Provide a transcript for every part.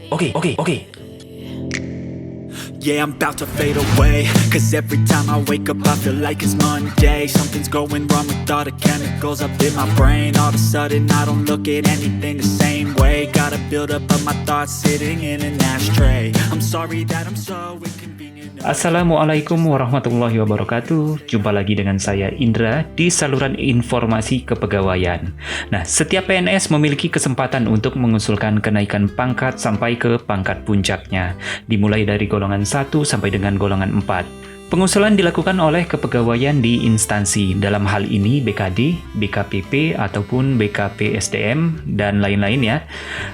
Oke. Yeah, I'm about to fade away. Cause every time I wake up I feel like it's Monday. Something's going wrong with all the chemicals up in my brain. All of a sudden I don't look at anything the same way. Gotta build up of my thoughts sitting in an ashtray. I'm sorry that I'm so inconvenient. Assalamualaikum warahmatullahi wabarakatuh. Jumpa lagi dengan saya Indra di saluran informasi kepegawaian. Nah, setiap PNS memiliki kesempatan untuk mengusulkan kenaikan pangkat sampai ke pangkat puncaknya, dimulai dari golongan 1 sampai dengan golongan 4. Pengusulan dilakukan oleh kepegawaian di instansi, dalam hal ini BKD, BKPP, ataupun BKPSDM, dan lain-lain ya,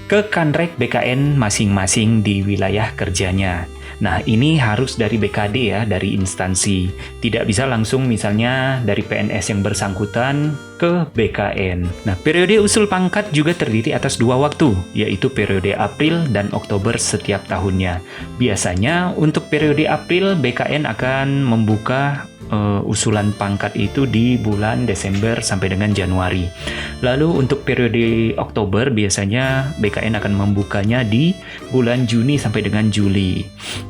ke Kanrek BKN masing-masing di wilayah kerjanya. Nah, ini harus dari BKD ya, dari instansi. Tidak bisa langsung misalnya dari PNS yang bersangkutan ke BKN. Nah, periode usul pangkat juga terdiri atas 2 waktu, yaitu periode April dan Oktober setiap tahunnya. Biasanya untuk periode April, BKN akan membuka usulan pangkat itu di bulan Desember sampai dengan Januari. Lalu untuk periode Oktober biasanya BKN akan membukanya di bulan Juni sampai dengan Juli.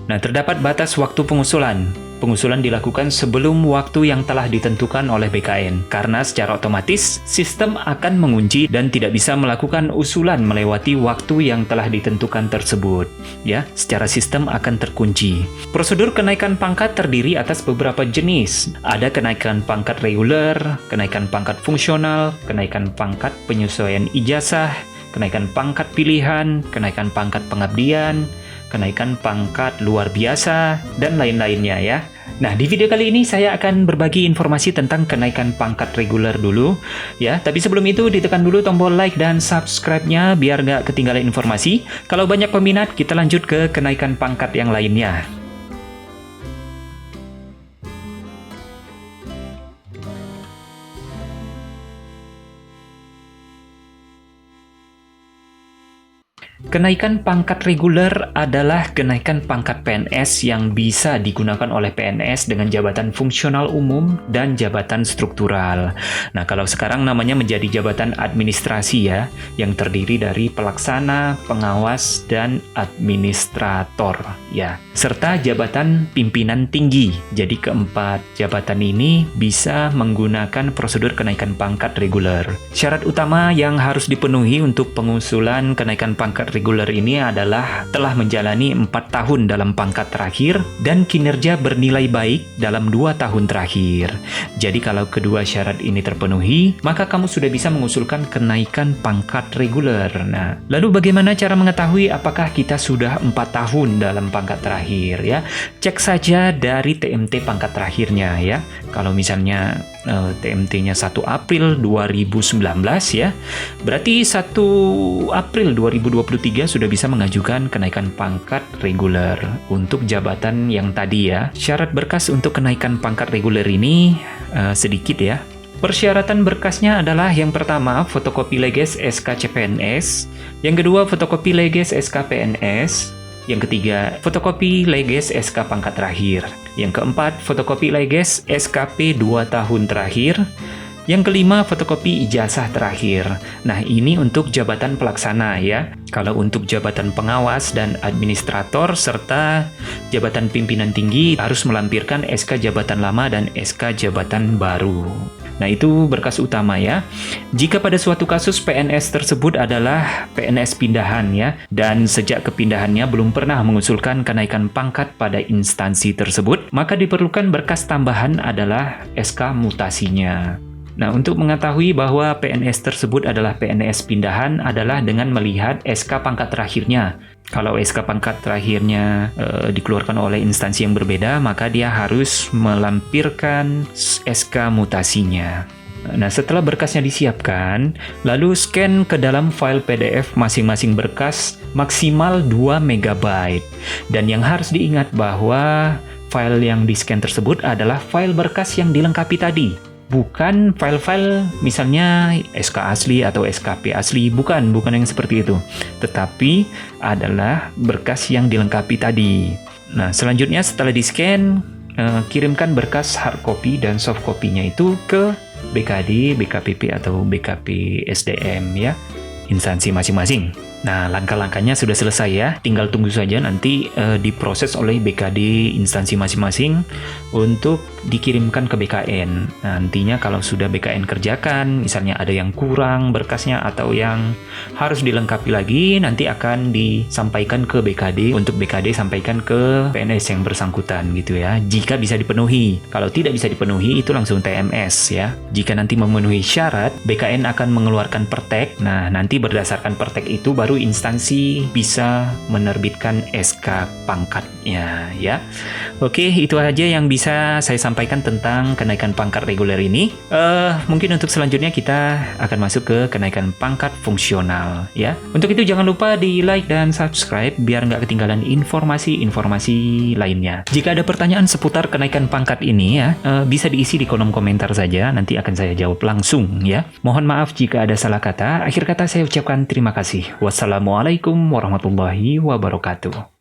Nah, terdapat batas waktu pengusulan. Pengusulan dilakukan sebelum waktu yang telah ditentukan oleh BKN, karena secara otomatis sistem akan mengunci dan tidak bisa melakukan usulan melewati waktu yang telah ditentukan tersebut. Ya, secara sistem akan terkunci. Prosedur kenaikan pangkat terdiri atas beberapa jenis. Ada kenaikan pangkat reguler, kenaikan pangkat fungsional, kenaikan pangkat penyesuaian ijazah, kenaikan pangkat pilihan, kenaikan pangkat pengabdian, kenaikan pangkat luar biasa, dan lain-lainnya ya. Nah, di video kali ini saya akan berbagi informasi tentang kenaikan pangkat reguler dulu ya. Tapi sebelum itu ditekan dulu tombol like dan subscribe-nya biar nggak ketinggalan informasi. Kalau banyak peminat, kita lanjut ke kenaikan pangkat yang lainnya. Kenaikan pangkat reguler adalah kenaikan pangkat PNS yang bisa digunakan oleh PNS dengan jabatan fungsional umum dan jabatan struktural. Nah, kalau sekarang namanya menjadi jabatan administrasi ya, yang terdiri dari pelaksana, pengawas, dan administrator ya, serta jabatan pimpinan tinggi. Jadi keempat jabatan ini bisa menggunakan prosedur kenaikan pangkat reguler. Syarat utama yang harus dipenuhi untuk pengusulan kenaikan pangkat reguler ini adalah telah menjalani 4 tahun dalam pangkat terakhir dan kinerja bernilai baik dalam 2 tahun terakhir. Jadi kalau kedua syarat ini terpenuhi, maka kamu sudah bisa mengusulkan kenaikan pangkat reguler. Nah, lalu bagaimana cara mengetahui apakah kita sudah 4 tahun dalam pangkat terakhir ya? Cek saja dari TMT pangkat terakhirnya ya. Kalau misalnya TMT-nya 1 April 2019 ya, berarti 1 April 2023 sudah bisa mengajukan kenaikan pangkat reguler untuk jabatan yang tadi ya. Syarat berkas untuk kenaikan pangkat reguler ini sedikit ya. Persyaratan berkasnya adalah yang pertama, fotokopi leges SK CPNS, yang kedua, fotokopi leges SK PNS, yang ketiga, fotokopi leges SK pangkat terakhir, yang keempat, fotokopi leges SKP 2 tahun terakhir, yang kelima, fotokopi ijazah terakhir. Nah, ini untuk jabatan pelaksana ya. Kalau untuk jabatan pengawas dan administrator serta jabatan pimpinan tinggi harus melampirkan SK jabatan lama dan SK jabatan baru. Nah, itu berkas utama ya. Jika pada suatu kasus PNS tersebut adalah PNS pindahan ya, dan sejak kepindahannya belum pernah mengusulkan kenaikan pangkat pada instansi tersebut, maka diperlukan berkas tambahan adalah SK mutasinya. Nah, untuk mengetahui bahwa PNS tersebut adalah PNS pindahan adalah dengan melihat SK pangkat terakhirnya. Kalau SK pangkat terakhirnya dikeluarkan oleh instansi yang berbeda, maka dia harus melampirkan SK mutasinya. Nah, setelah berkasnya disiapkan, lalu scan ke dalam file PDF masing-masing berkas maksimal 2 MB. Dan yang harus diingat bahwa file yang di-scan tersebut adalah file berkas yang dilengkapi tadi. Bukan file-file misalnya SK asli atau SKP asli, bukan yang seperti itu. Tetapi adalah berkas yang dilengkapi tadi. Nah, selanjutnya setelah di-scan, kirimkan berkas hard copy dan soft copy-nya itu ke BKD, BKPP atau BKP SDM ya, instansi masing-masing. Nah, langkah-langkahnya sudah selesai ya. Tinggal tunggu saja nanti diproses oleh BKD instansi masing-masing untuk dikirimkan ke BKN. Nantinya kalau sudah BKN kerjakan, misalnya ada yang kurang berkasnya atau yang harus dilengkapi lagi, nanti akan disampaikan ke BKD untuk BKD sampaikan ke PNS yang bersangkutan gitu ya. Jika bisa dipenuhi. Kalau tidak bisa dipenuhi, itu langsung TMS ya. Jika nanti memenuhi syarat, BKN akan mengeluarkan pertek. Nah, nanti berdasarkan pertek itu baru instansi bisa menerbitkan SK pangkatnya ya. Oke, itu aja yang bisa saya sampaikan tentang kenaikan pangkat reguler ini. Mungkin untuk selanjutnya kita akan masuk ke kenaikan pangkat fungsional ya. Untuk itu jangan lupa di like dan subscribe biar nggak ketinggalan informasi-informasi lainnya. Jika ada pertanyaan seputar kenaikan pangkat ini ya, bisa diisi di kolom komentar saja, nanti akan saya jawab langsung ya. Mohon maaf jika ada salah kata. Akhir kata saya ucapkan terima kasih. Wassalamualaikum warahmatullahi wabarakatuh.